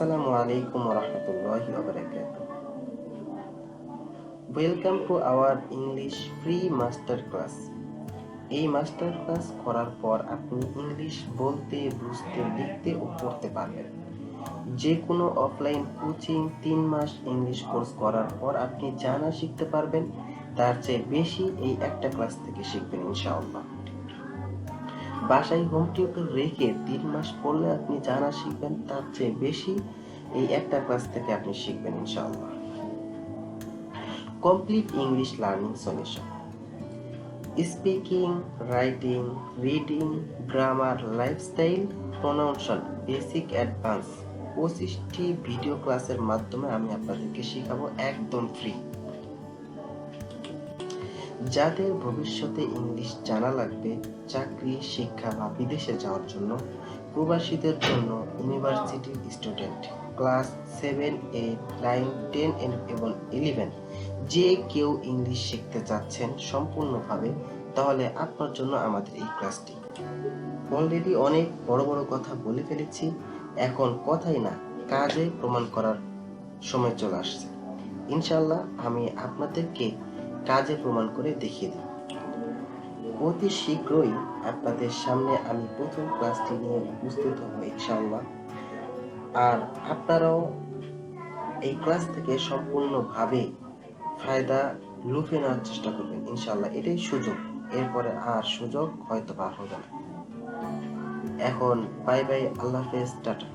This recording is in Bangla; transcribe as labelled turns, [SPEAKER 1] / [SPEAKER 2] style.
[SPEAKER 1] Assalamu alaikum warahmatullahi wabarakatuh. Welcome to our English free master class. এই মাস্টার ক্লাস করার পর আপনি ইংলিশ বলতে, বুঝতে, লিখতে ও পড়তে পারবেন। যে কোনো অফলাইন কোচিং 3 মাস ইংলিশ কোর্স করার পর আপনি জানা শিখতে পারবেন, তার চেয়ে বেশি এই একটা ক্লাস থেকে শিখবেন ইনশাআল্লাহ। বাসায় হোম টিউটর রেখে 3 মাস পড়লে আপনি জানা শিখবেন, তার চেয়ে বেশি এই একটা ক্লাস থেকে আপনি শিখবেন ইনশাআল্লাহ। Complete English learning solution: speaking, writing, reading, grammar, lifestyle, pronunciation, basic, advance 25টি ভিডিও ক্লাসের মাধ্যমে আমি আপনাদেরকে শেখাবো একদম ফ্রি। যাদের ভবিষ্যতে ইংলিশ জানা লাগবে, চাকরি, শিক্ষা বা বিদেশে যাওয়ার জন্য, প্রবাসীদের জন্য, ইউনিভার্সিটির স্টুডেন্ট, ক্লাস 7, 8, 9, 10 এবং 11 যে কেউ ইংলিশ শিখতে চাচ্ছেন সম্পূর্ণভাবে, তাহলে আপনার জন্য আমাদের এই ক্লাসটি। অলরেডি অনেক বড় বড় কথা বলে ফেলেছি, এখন কথাই না, কাজে প্রমাণ করার সময় চলে আসছে। ইনশাআল্লাহ আমি আপনাদেরকে কাজে প্রমাণ করে দেখিয়ে দেব। অতি শীঘ্রই আপনাদের সামনে আমি প্রথম ক্লাসটি নিয়ে উপস্থিত হব ইনশাআল্লাহ। আর আপনারাও এই ক্লাস থেকে সম্পূর্ণভাবে ফায়দা লুফে নেওয়ার চেষ্টা করবেন ইনশাআল্লাহ। এটাই সুযোগ, এরপরে আর সুযোগ হয়তো বা হবে না। এখন বাই বাই, আল্লাহ হাফেজ, টাটা।